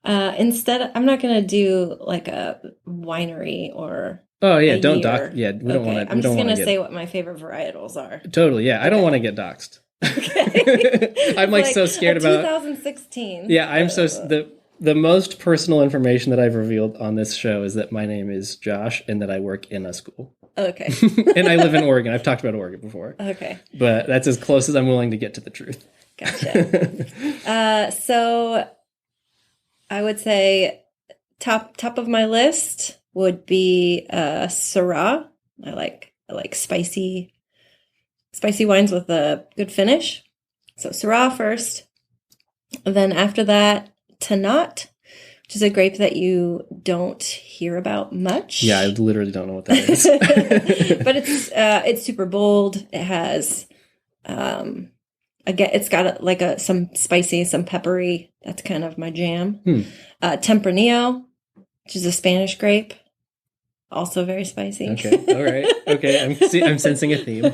[SPEAKER 2] Instead, I'm not gonna do like a winery or
[SPEAKER 1] Oh yeah,
[SPEAKER 2] a
[SPEAKER 1] don't
[SPEAKER 2] year.
[SPEAKER 1] dock. Yeah, we don't
[SPEAKER 2] Okay,
[SPEAKER 1] want to.
[SPEAKER 2] I'm
[SPEAKER 1] We
[SPEAKER 2] just
[SPEAKER 1] don't want to
[SPEAKER 2] gonna
[SPEAKER 1] get
[SPEAKER 2] say what my favorite varietals are.
[SPEAKER 1] totally. Yeah, I don't
[SPEAKER 2] Okay.
[SPEAKER 1] want to get doxxed.
[SPEAKER 2] Okay.
[SPEAKER 1] I'm
[SPEAKER 2] It's
[SPEAKER 1] like so scared
[SPEAKER 2] a
[SPEAKER 1] about.
[SPEAKER 2] 2016.
[SPEAKER 1] Yeah, I'm so the most personal information that I've revealed on this show is that my name is Josh and that I work in a school.
[SPEAKER 2] Okay.
[SPEAKER 1] And I live in Oregon. I've talked about Oregon before.
[SPEAKER 2] Okay.
[SPEAKER 1] But that's as close as I'm willing to get to the truth.
[SPEAKER 2] Gotcha. So I would say top of my list would be Syrah. I like spicy wines with a good finish. So Syrah first. Then after that, Tannat, which is a grape that you don't hear about much.
[SPEAKER 1] Yeah, I literally don't know what that is.
[SPEAKER 2] But it's super bold. It has again, it's got some spicy, some peppery. That's kind of my jam. Tempranillo, which is a Spanish grape, also very spicy.
[SPEAKER 1] Okay, all right. Okay, I'm sensing a theme.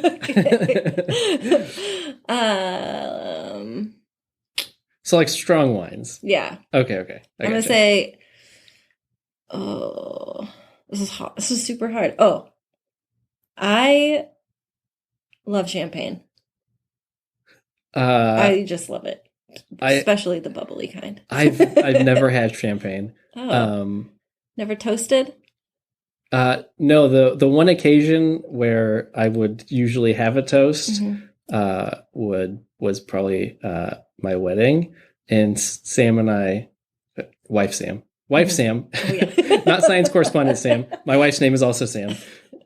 [SPEAKER 1] So like strong wines.
[SPEAKER 2] Yeah.
[SPEAKER 1] Okay.
[SPEAKER 2] I'm gonna say, oh, this is hot. This is super hard. Oh, I love champagne. I just love it, especially the bubbly kind.
[SPEAKER 1] I've never had champagne.
[SPEAKER 2] Oh, never toasted?
[SPEAKER 1] No, the one occasion where I would usually have a toast was probably my wedding, and Sam and I, wife Sam, oh, yeah. Not science correspondent Sam. My wife's name is also Sam.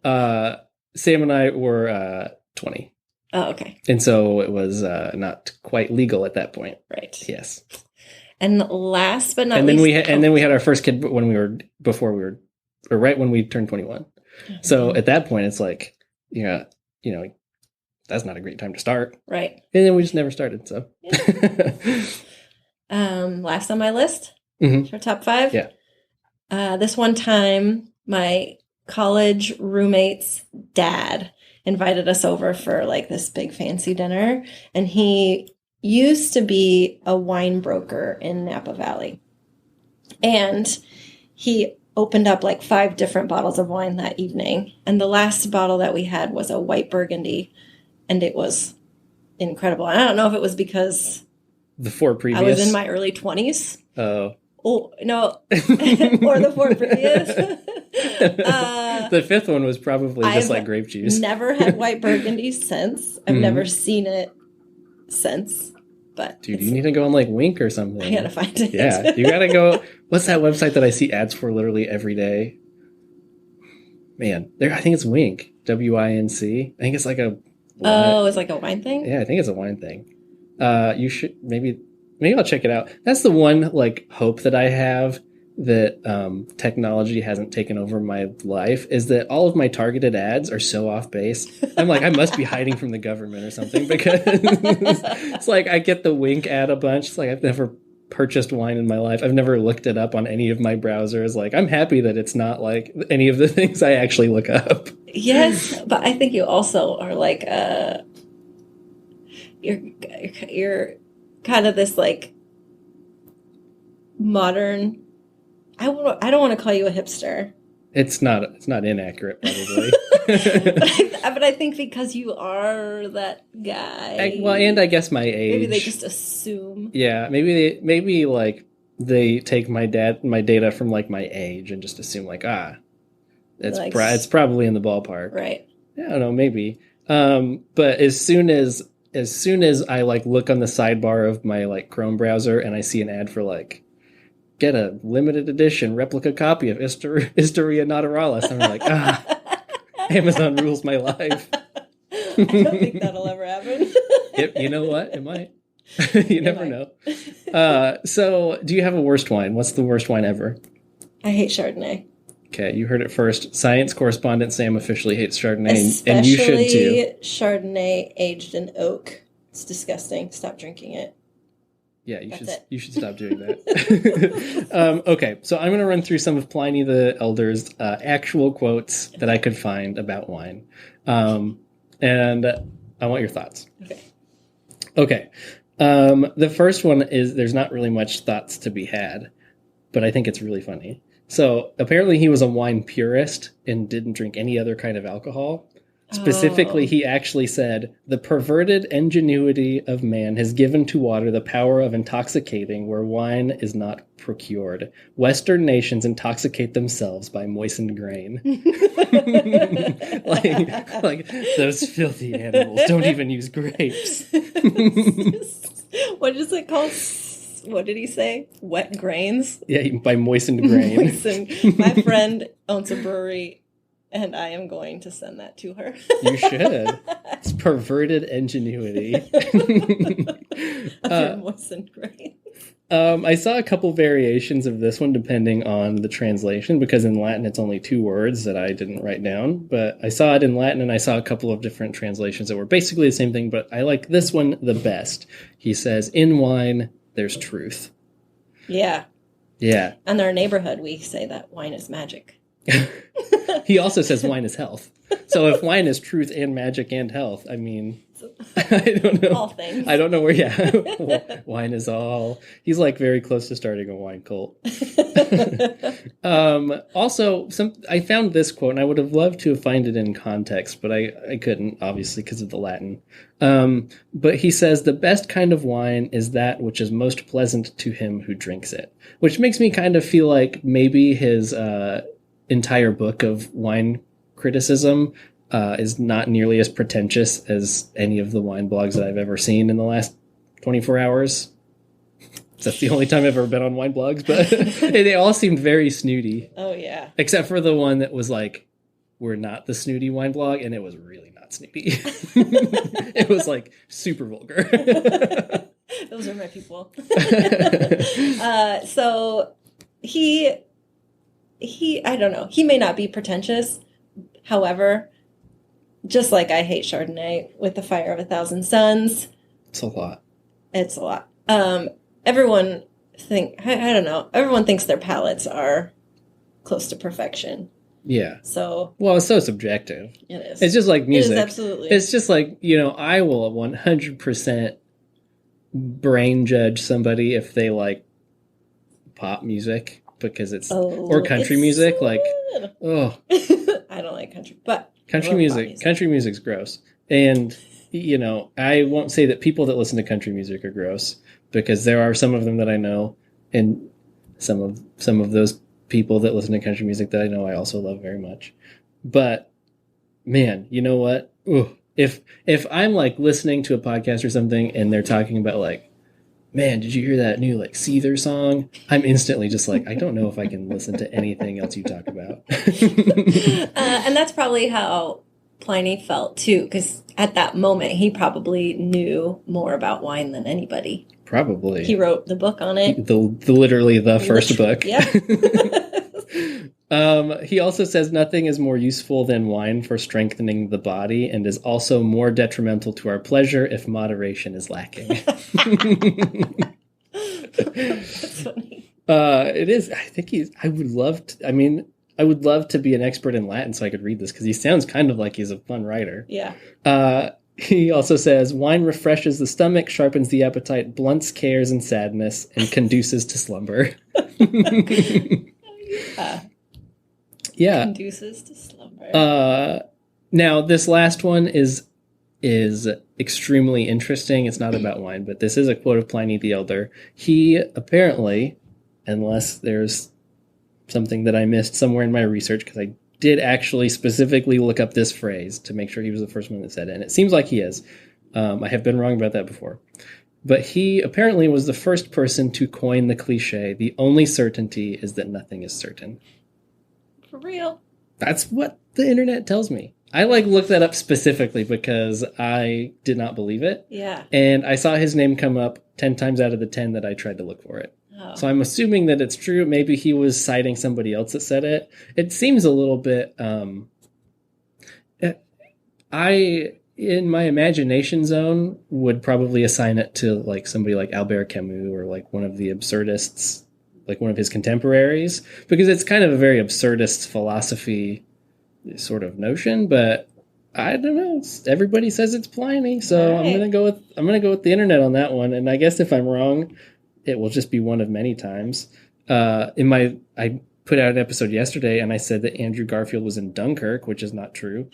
[SPEAKER 1] Sam and I were 20.
[SPEAKER 2] Oh, okay.
[SPEAKER 1] And so it was not quite legal at that point.
[SPEAKER 2] Right.
[SPEAKER 1] Yes.
[SPEAKER 2] And last but not
[SPEAKER 1] and
[SPEAKER 2] least,
[SPEAKER 1] then we had our first kid right when we turned 21. Mm-hmm. So at that point, it's like, yeah, that's not a great time to start.
[SPEAKER 2] Right.
[SPEAKER 1] And then we just never started. So,
[SPEAKER 2] last on my list for top 5.
[SPEAKER 1] Yeah.
[SPEAKER 2] This one time, my college roommate's dad invited us over for like this big fancy dinner, and he used to be a wine broker in Napa Valley, and he opened up like 5 different bottles of wine that evening, and the last bottle that we had was a white Burgundy, and it was incredible. And I don't know if it was because
[SPEAKER 1] the 4 previous
[SPEAKER 2] I was in my early 20s.
[SPEAKER 1] Oh
[SPEAKER 2] no, or the 4 previous.
[SPEAKER 1] The 5th one was probably just like grape juice.
[SPEAKER 2] Never had white Burgundy since. I've never seen it since. But
[SPEAKER 1] dude, you need to go on like Wink or something.
[SPEAKER 2] I gotta find it.
[SPEAKER 1] Yeah, you gotta go. What's that website that I see ads for literally every day? Man, I think it's Wink. WINC. I think it's like a.
[SPEAKER 2] Oh, it's like a wine thing?
[SPEAKER 1] Yeah, I think it's a wine thing. You should maybe I'll check it out. That's the one like hope that I have that technology hasn't taken over my life, is that all of my targeted ads are so off base. I'm like, I must be hiding from the government or something, because it's like I get the Wink ad a bunch. It's like I've never purchased wine in my life. I've never looked it up on any of my browsers. Like, I'm happy that it's not like any of the things I actually look up.
[SPEAKER 2] Yes, but I think you also are like you're kind of this like modern. I don't want to call you a hipster.
[SPEAKER 1] It's not inaccurate, probably.
[SPEAKER 2] but I think because you are that guy.
[SPEAKER 1] And I guess my age.
[SPEAKER 2] Maybe they just assume.
[SPEAKER 1] Yeah, maybe like they take my data from like my age and just assume like it's probably in the ballpark.
[SPEAKER 2] Right.
[SPEAKER 1] I don't know, maybe. But as soon as I like look on the sidebar of my like Chrome browser and I see an ad for like, get a limited edition replica copy of Historia Naturalis, I'm like, Amazon rules my life.
[SPEAKER 2] I don't think that'll ever happen.
[SPEAKER 1] You know what? It might. You never know. So do you have a worst wine? What's the worst wine ever?
[SPEAKER 2] I hate Chardonnay.
[SPEAKER 1] Okay, you heard it first. Science correspondent Sam officially hates Chardonnay,
[SPEAKER 2] Especially
[SPEAKER 1] and you should too.
[SPEAKER 2] Chardonnay aged in oak. It's disgusting. Stop drinking it.
[SPEAKER 1] Yeah, you should stop doing that. Okay, so I'm going to run through some of Pliny the Elder's actual quotes that I could find about wine, and I want your thoughts. Okay. The first one is, there's not really much thoughts to be had. but I think it's really funny. So apparently he was a wine purist and didn't drink any other kind of alcohol. Specifically, he actually said, the perverted ingenuity of man has given to water the power of intoxicating where wine is not procured. Western nations intoxicate themselves by moistened grain. like those filthy animals don't even use grapes.
[SPEAKER 2] What is it called? What did he say? Wet grains?
[SPEAKER 1] Yeah, by moistened grain.
[SPEAKER 2] My friend owns a brewery, and I am going to send that to her.
[SPEAKER 1] You should. It's perverted ingenuity.
[SPEAKER 2] Moistened grains.
[SPEAKER 1] I saw a couple variations of this one depending on the translation, because in Latin it's only 2 words that I didn't write down. But I saw it in Latin, and I saw a couple of different translations that were basically the same thing, but I like this one the best. He says, in wine, there's truth.
[SPEAKER 2] Yeah.
[SPEAKER 1] Yeah.
[SPEAKER 2] In our neighborhood, we say that wine is magic.
[SPEAKER 1] He also says wine is health. So if wine is truth and magic and health, I mean, I don't know.
[SPEAKER 2] All things.
[SPEAKER 1] I don't know where, yeah. Wine is all. He's like very close to starting a wine cult. Also, I found this quote, and I would have loved to find it in context, but I couldn't, obviously, because of the Latin. But he says, the best kind of wine is that which is most pleasant to him who drinks it. Which makes me kind of feel like maybe his entire book of wine criticism is not nearly as pretentious as any of the wine blogs that I've ever seen in the last 24 hours. That's the only time I've ever been on wine blogs, but they all seemed very snooty.
[SPEAKER 2] Oh, yeah.
[SPEAKER 1] Except for the one that was like, we're not the snooty wine blog, and it was really not snooty. It was like super vulgar.
[SPEAKER 2] Those are my people. So he, I don't know. He may not be pretentious. However, just like I hate Chardonnay with the fire of 1,000 suns.
[SPEAKER 1] It's a lot.
[SPEAKER 2] It's a lot. Everyone everyone thinks their palates are close to perfection.
[SPEAKER 1] Yeah.
[SPEAKER 2] So.
[SPEAKER 1] Well, it's so subjective.
[SPEAKER 2] It is.
[SPEAKER 1] It's just like music.
[SPEAKER 2] It is, absolutely.
[SPEAKER 1] It's just like, I will 100% brain judge somebody if they like pop music because it's, or country music.
[SPEAKER 2] So
[SPEAKER 1] like, oh.
[SPEAKER 2] I don't like country, but
[SPEAKER 1] country music's gross. And, I won't say that people that listen to country music are gross, because there are some of them that I know, and some of those people that listen to country music that I know I also love very much. But man, you know what? Ooh, if I'm like listening to a podcast or something and they're talking about like, man, did you hear that new like Seether song? I'm instantly just like, I don't know if I can listen to anything else you talk about.
[SPEAKER 2] And that's probably how Pliny felt too, because at that moment he probably knew more about wine than anybody.
[SPEAKER 1] Probably.
[SPEAKER 2] He wrote the book on it.
[SPEAKER 1] Literally the first book.
[SPEAKER 2] Yeah.
[SPEAKER 1] He also says nothing is more useful than wine for strengthening the body, and is also more detrimental to our pleasure if moderation is lacking.
[SPEAKER 2] That's funny.
[SPEAKER 1] It is. I think I would love to be an expert in Latin so I could read this, because he sounds kind of like he's a fun writer.
[SPEAKER 2] Yeah.
[SPEAKER 1] He also says, wine refreshes the stomach, sharpens the appetite, blunts cares and sadness, and conduces to slumber. Yeah.
[SPEAKER 2] Conduces to slumber.
[SPEAKER 1] Now, this last one is extremely interesting. It's not about wine, but this is a quote of Pliny the Elder. He apparently, unless there's something that I missed somewhere in my research, because I did actually specifically look up this phrase to make sure he was the first one that said it, and it seems like he is. I have been wrong about that before. But he apparently was the first person to coin the cliche, the only certainty is that nothing is certain.
[SPEAKER 2] For real?
[SPEAKER 1] That's what the internet tells me. I looked that up specifically because I did not believe it.
[SPEAKER 2] Yeah.
[SPEAKER 1] And I saw his name come up 10 times out of the 10 that I tried to look for it. Oh. So I'm assuming that it's true. Maybe he was citing somebody else that said it. It seems a little bit... in my imagination zone, would probably assign it to like somebody like Albert Camus or like one of the absurdists, like one of his contemporaries, because it's kind of a very absurdist philosophy sort of notion. But I don't know. Everybody says it's Pliny, so right. I'm gonna go with the internet on that one. And I guess if I'm wrong, it will just be one of many times. I put out an episode yesterday and I said that Andrew Garfield was in Dunkirk, which is not true.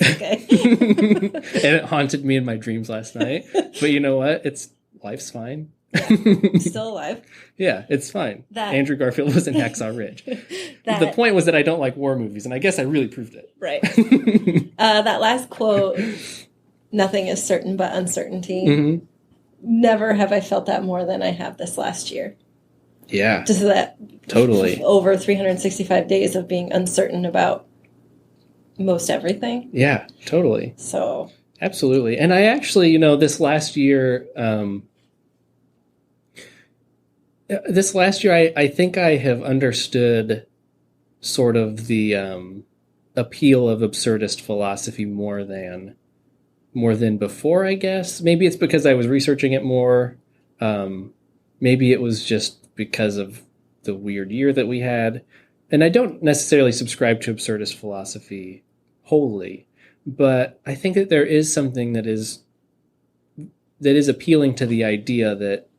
[SPEAKER 2] Okay.
[SPEAKER 1] And it haunted me in my dreams last night. But you know what? Life's fine.
[SPEAKER 2] Still alive.
[SPEAKER 1] Yeah, it's fine. Andrew Garfield was in Hacksaw Ridge. The point was that I don't like war movies, and I guess I really proved it.
[SPEAKER 2] Right. That last quote, nothing is certain but uncertainty. Mm-hmm. Never have I felt that more than I have this last year.
[SPEAKER 1] Yeah.
[SPEAKER 2] Just that.
[SPEAKER 1] Totally.
[SPEAKER 2] Over 365 days of being uncertain about most everything.
[SPEAKER 1] Yeah, totally.
[SPEAKER 2] So.
[SPEAKER 1] Absolutely. And I actually, this last year, I think I have understood sort of the appeal of absurdist philosophy more than before, I guess. Maybe it's because I was researching it more. Maybe it was just because of the weird year that we had. And I don't necessarily subscribe to absurdist philosophy wholly, but I think that there is something that is appealing to the idea that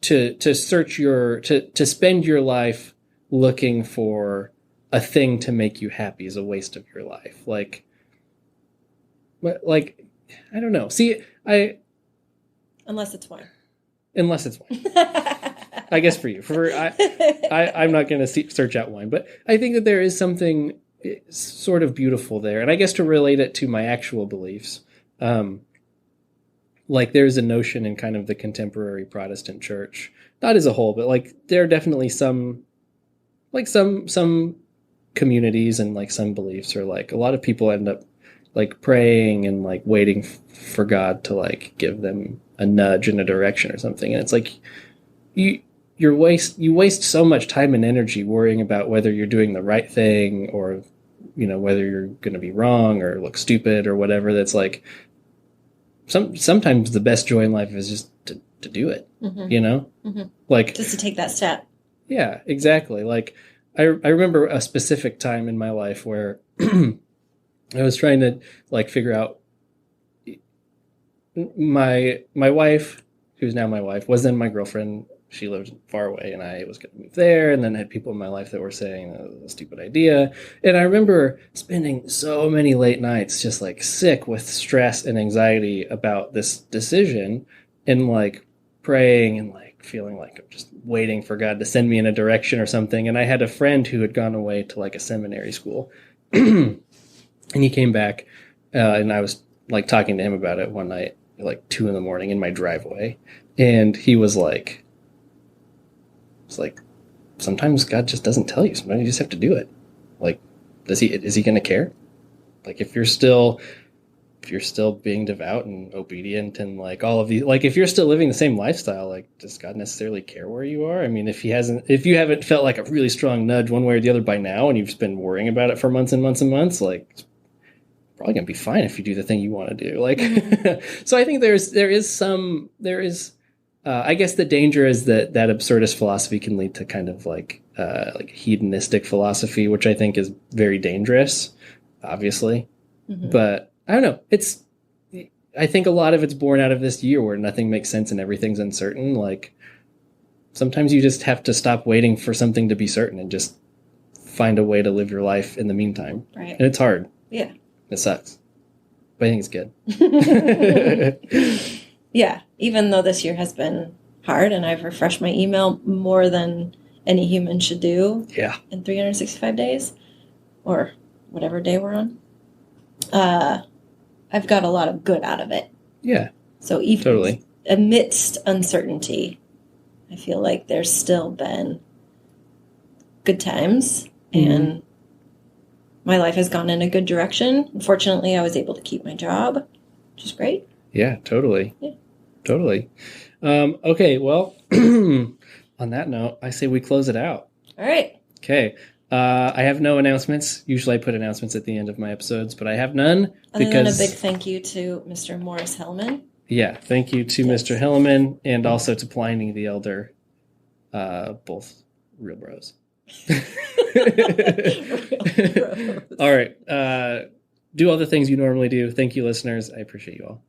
[SPEAKER 1] to spend your life looking for a thing to make you happy is a waste of your life. Like I don't know. See,
[SPEAKER 2] unless it's wine.
[SPEAKER 1] I guess for you, I'm not going to search out wine, but I think that there is something sort of beautiful there. And I guess to relate it to my actual beliefs, like there's a notion in kind of the contemporary Protestant church, not as a whole, but like there are definitely some communities and like some beliefs are like a lot of people end up like praying and like waiting for God to like give them a nudge in a direction or something. And it's like you waste so much time and energy worrying about whether you're doing the right thing or, whether you're going to be wrong or look stupid or whatever. That's like, sometimes the best joy in life is just to do it,
[SPEAKER 2] mm-hmm.
[SPEAKER 1] Like
[SPEAKER 2] just to take that step.
[SPEAKER 1] Yeah, exactly. Like I remember a specific time in my life where I was trying to like figure out my wife, who's now my wife, was then my girlfriend. She lived far away and I was going to move there, and then I had people in my life that were saying that was a stupid idea. And I remember spending so many late nights just like sick with stress and anxiety about this decision and like praying and like feeling like I'm just waiting for God to send me in a direction or something. And I had a friend who had gone away to like a seminary school and he came back and I was like talking to him about it one night, like 2 a.m. in my driveway. And he was like, it's like, sometimes God just doesn't tell you. Sometimes you just have to do it. Like, is he going to care? Like, if you're still being devout and obedient and like all of these, like if you're still living the same lifestyle, like does God necessarily care where you are? I mean, if you haven't felt like a really strong nudge one way or the other by now, and you've been worrying about it for months and months and months, like it's probably going to be fine if you do the thing you want to do. Like, so I think there is, I guess the danger is that absurdist philosophy can lead to kind of like hedonistic philosophy, which I think is very dangerous, obviously. Mm-hmm. But I don't know. I think a lot of it's born out of this year where nothing makes sense and everything's uncertain. Like sometimes you just have to stop waiting for something to be certain and just find a way to live your life in the meantime.
[SPEAKER 2] Right.
[SPEAKER 1] And it's hard.
[SPEAKER 2] Yeah.
[SPEAKER 1] It sucks. But I think it's good.
[SPEAKER 2] Yeah, even though this year has been hard and I've refreshed my email more than any human should do in 365 days or whatever day we're on, I've got a lot of good out of it.
[SPEAKER 1] Yeah.
[SPEAKER 2] So even amidst uncertainty, I feel like there's still been good times and my life has gone in a good direction. Unfortunately, I was able to keep my job, which is great.
[SPEAKER 1] Yeah, totally.
[SPEAKER 2] Yeah.
[SPEAKER 1] Totally. Okay, well, on that note, I say we close it out.
[SPEAKER 2] All right.
[SPEAKER 1] Okay. I have no announcements. Usually I put announcements at the end of my episodes, but I have none.
[SPEAKER 2] Other than a big thank you to Mr. Morris Hellman.
[SPEAKER 1] Yeah, thank you to Mr. Hellman and also to Pliny the Elder, both real bros. Real bros. All right. Do all the things you normally do. Thank you, listeners. I appreciate you all.